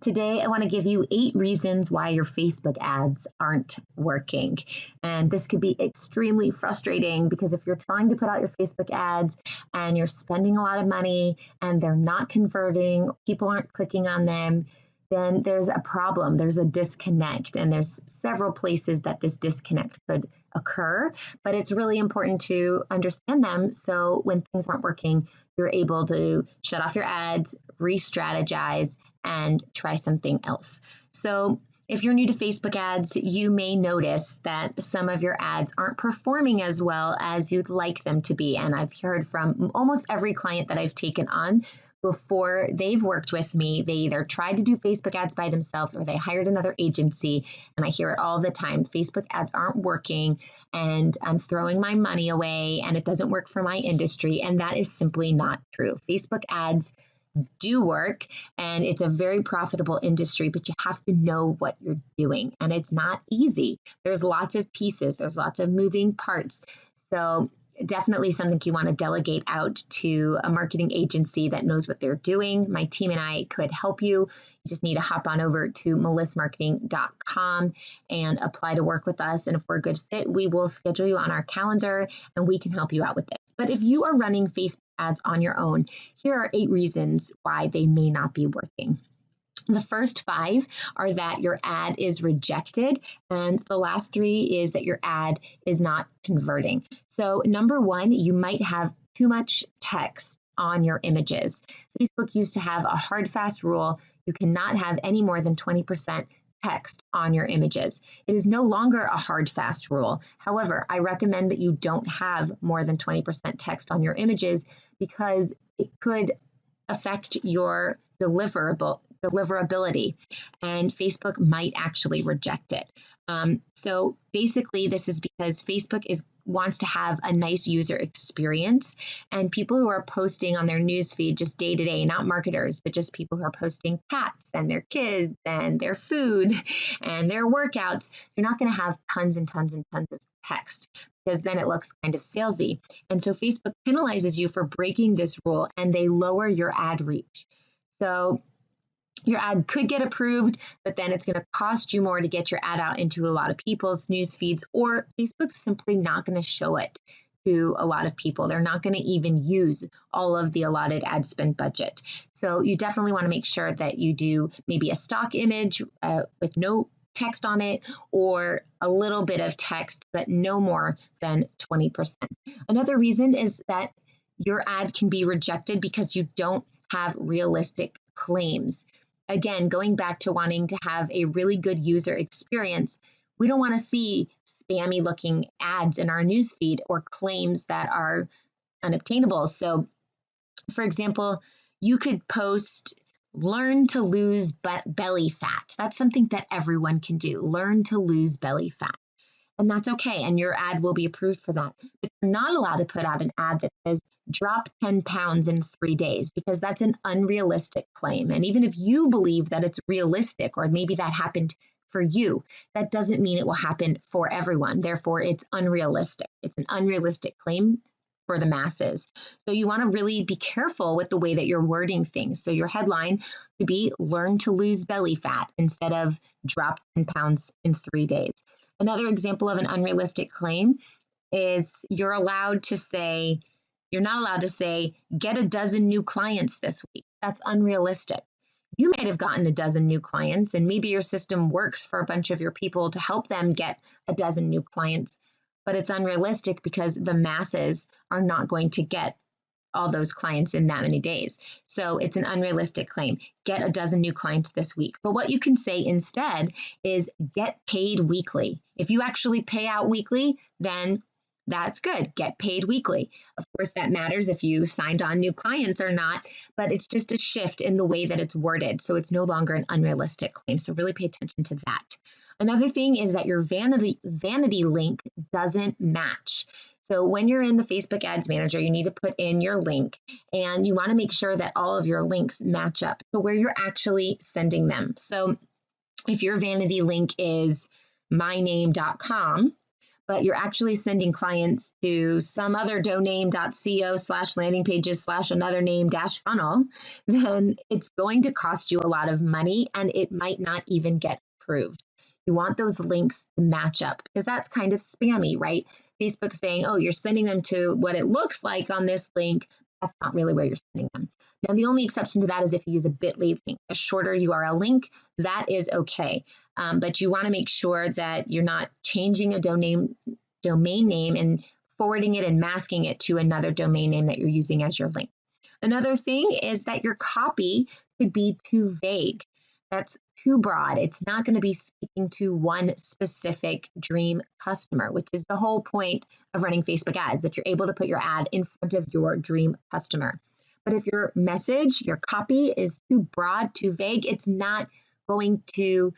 Today, I want to give you 8 reasons why your Facebook ads aren't working. And this could be extremely frustrating because if you're trying to put out your Facebook ads and you're spending a lot of money and they're not converting, people aren't clicking on them, then there's a problem. There's a disconnect, and there's several places that this disconnect could occur. But it's really important to understand them so when things aren't working, you're able to shut off your ads, re-strategize, and try something else. So if you're new to Facebook ads, you may notice that some of your ads aren't performing as well as you'd like them to be. And I've heard from almost every client that I've taken on before they've worked with me, they either tried to do Facebook ads by themselves or they hired another agency. And I hear it all the time. Facebook ads aren't working and I'm throwing my money away and it doesn't work for my industry. And that is simply not true. Facebook ads do work and it's a very profitable industry, but you have to know what you're doing. And it's not easy. There's lots of pieces, there's lots of moving parts. So definitely something you want to delegate out to a marketing agency that knows what they're doing. My team and I could help you. You just need to hop on over to melissmarketing.com and apply to work with us. And if we're a good fit, we will schedule you on our calendar and we can help you out with this. But if you are running Facebook ads on your own, here are 8 reasons why they may not be working. The first 5 are that your ad is rejected, and the last 3 is that your ad is not converting. So number 1, you might have too much text on your images. Facebook used to have a hard, fast rule. You cannot have any more than 20% text on your images. It is no longer a hard, fast rule. However, I recommend that you don't have more than 20% text on your images because it could affect your deliverability, and Facebook might actually reject it. So basically, this is because Facebook wants to have a nice user experience, and people who are posting on their newsfeed just day to day, not marketers, but just people who are posting cats and their kids and their food and their workouts, you're not going to have tons and tons and tons of text because then it looks kind of salesy. And so Facebook penalizes you for breaking this rule and they lower your ad reach. So your ad could get approved, but then it's going to cost you more to get your ad out into a lot of people's news feeds, or Facebook's simply not going to show it to a lot of people. They're not going to even use all of the allotted ad spend budget. So you definitely want to make sure that you do maybe a stock image with no text on it or a little bit of text, but no more than 20%. Another reason is that your ad can be rejected because you don't have realistic claims. Again, going back to wanting to have a really good user experience, we don't want to see spammy looking ads in our newsfeed or claims that are unobtainable. So, for example, you could post, learn to lose belly fat. That's something that everyone can do. Learn to lose belly fat. And that's okay. And your ad will be approved for that. But you're not allowed to put out an ad that says, drop 10 pounds in 3 days, because that's an unrealistic claim. And even if you believe that it's realistic, or maybe that happened for you, that doesn't mean it will happen for everyone. Therefore, it's unrealistic. It's an unrealistic claim for the masses. So you want to really be careful with the way that you're wording things. So your headline could be learn to lose belly fat instead of drop 10 pounds in 3 days. Another example of an unrealistic claim is you're not allowed to say, get a dozen new clients this week. That's unrealistic. You might have gotten a dozen new clients, and maybe your system works for a bunch of your people to help them get a dozen new clients, but it's unrealistic because the masses are not going to get all those clients in that many days. So it's an unrealistic claim. Get a dozen new clients this week. But what you can say instead is get paid weekly. If you actually pay out weekly, then that's good. Get paid weekly. Of course, that matters if you signed on new clients or not, but it's just a shift in the way that it's worded. So it's no longer an unrealistic claim. So really pay attention to that. Another thing is that your vanity link doesn't match. So when you're in the Facebook Ads Manager, you need to put in your link, and you want to make sure that all of your links match up to where you're actually sending them. So if your vanity link is myname.com, but you're actually sending clients to some other domain.co/landing pages/another name-funnel, then it's going to cost you a lot of money and it might not even get approved. You want those links to match up because that's kind of spammy, right? Facebook saying, oh, you're sending them to what it looks like on this link. That's not really where you're sending them. Now, the only exception to that is if you use a bit.ly link, a shorter URL link, that is okay. But you want to make sure that you're not changing a domain name and forwarding it and masking it to another domain name that you're using as your link. Another thing is that your copy could be too vague. That's too broad. It's not going to be speaking to one specific dream customer, which is the whole point of running Facebook ads, that you're able to put your ad in front of your dream customer. But if your message, your copy is too broad, too vague, it's not going to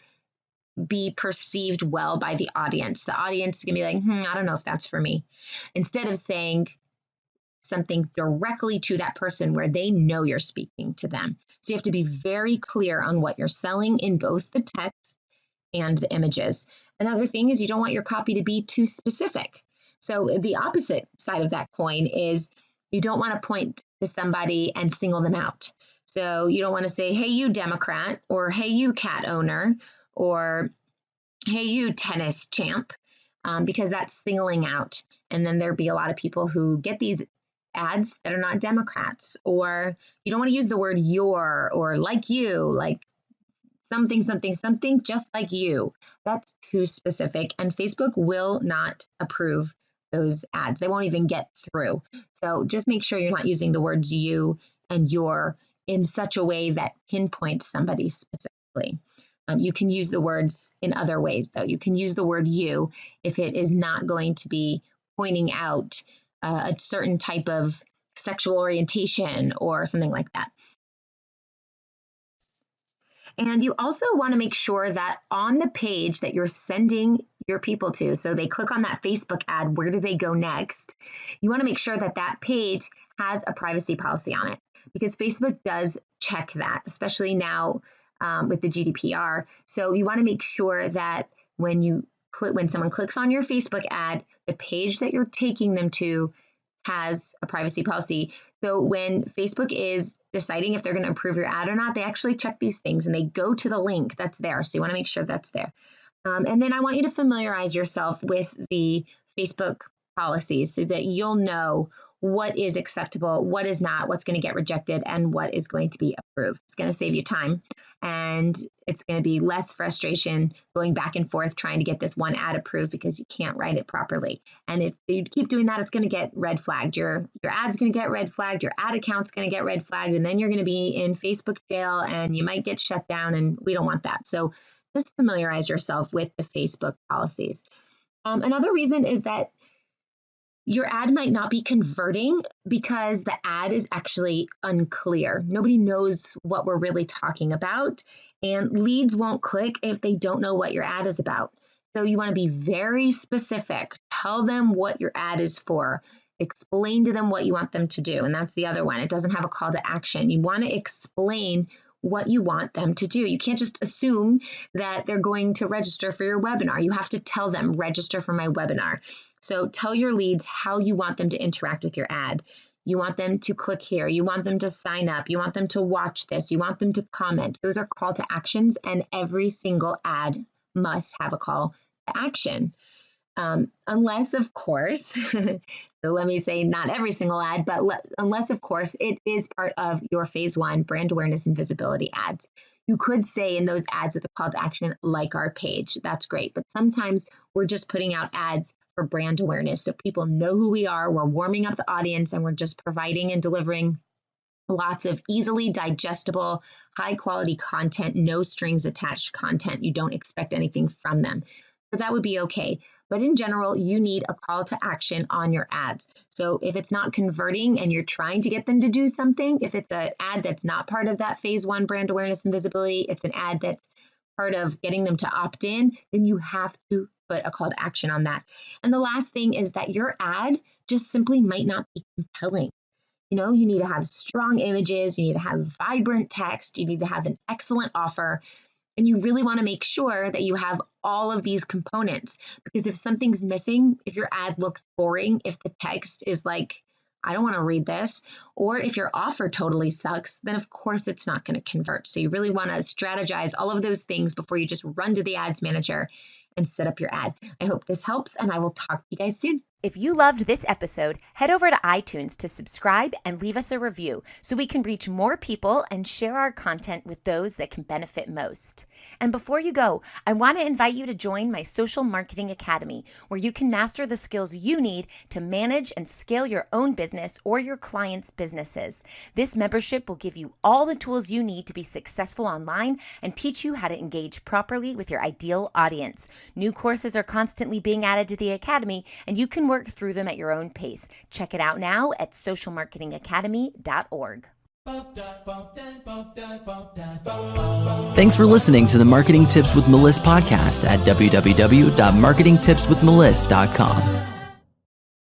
be perceived well by the audience. The audience is going to be like, I don't know if that's for me. Instead of saying something directly to that person where they know you're speaking to them. So you have to be very clear on what you're selling in both the text and the images. Another thing is you don't want your copy to be too specific. So the opposite side of that coin is you don't want to point to somebody and single them out. So you don't want to say, hey, you Democrat, or hey, you cat owner, or hey, you tennis champ, because that's singling out. And then there'd be a lot of people who get these ads that are not Democrats, or you don't want to use the word your or like you, like something, just like you. That's too specific, and Facebook will not approve those ads. They won't even get through. So just make sure you're not using the words you and your in such a way that pinpoints somebody specifically. You can use the words in other ways, though. You can use the word you if it is not going to be pointing out a certain type of sexual orientation or something like that. And you also want to make sure that on the page that you're sending your people to, so they click on that Facebook ad, where do they go next? You want to make sure that that page has a privacy policy on it, because Facebook does check that, especially now with the GDPR. So you want to make sure that when someone clicks on your Facebook ad, the page that you're taking them to has a privacy policy. So when Facebook is deciding if they're going to approve your ad or not, they actually check these things and they go to the link that's there. So you want to make sure that's there. And then I want you to familiarize yourself with the Facebook policies so that you'll know what is acceptable, what is not, what's going to get rejected, and what is going to be approved. It's going to save you time, and it's going to be less frustration going back and forth trying to get this one ad approved because you can't write it properly. And if you keep doing that, it's going to get red flagged. Your ad's going to get red flagged, your ad account's going to get red flagged, and then you're going to be in Facebook jail and you might get shut down, and we don't want that. So just familiarize yourself with the Facebook policies. Another reason is that your ad might not be converting because the ad is actually unclear. Nobody knows what we're really talking about, and leads won't click if they don't know what your ad is about. So you want to be very specific. Tell them what your ad is for. Explain to them what you want them to do. And that's the other one. It doesn't have a call to action. You want to explain what you want them to do. You can't just assume that they're going to register for your webinar. You have to tell them, register for my webinar. So tell your leads how you want them to interact with your ad. You want them to click here. You want them to sign up. You want them to watch this. You want them to comment. Those are call to actions, and every single ad must have a call to action. Unless, of course, so let me say not every single ad, but unless, of course, it is part of your phase 1 brand awareness and visibility ads. You could say in those ads with a call to action, like our page. That's great. But sometimes we're just putting out ads for brand awareness so people know who we are. We're warming up the audience, and we're just providing and delivering lots of easily digestible, high quality content, no strings attached content. You don't expect anything from them. So that would be okay. But in general, you need a call to action on your ads. So if it's not converting and you're trying to get them to do something, if it's an ad that's not part of that phase 1 brand awareness and visibility, it's an ad that's part of getting them to opt in, then you have to put a call to action on that. And the last thing is that your ad just simply might not be compelling. You need to have strong images, you need to have vibrant text, you need to have an excellent offer. And you really want to make sure that you have all of these components, because if something's missing, if your ad looks boring, if the text is like, I don't want to read this, or if your offer totally sucks, then of course it's not going to convert. So you really want to strategize all of those things before you just run to the ads manager and set up your ad. I hope this helps, and I will talk to you guys soon. If you loved this episode, head over to iTunes to subscribe and leave us a review so we can reach more people and share our content with those that can benefit most. And before you go, I want to invite you to join my Social Marketing Academy, where you can master the skills you need to manage and scale your own business or your clients' businesses. This membership will give you all the tools you need to be successful online and teach you how to engage properly with your ideal audience. New courses are constantly being added to the Academy, and you can work through them at your own pace. Check it out now at socialmarketingacademy.org. Thanks for listening to the Marketing Tips with Meliss podcast at www.marketingtipswithmeliss.com.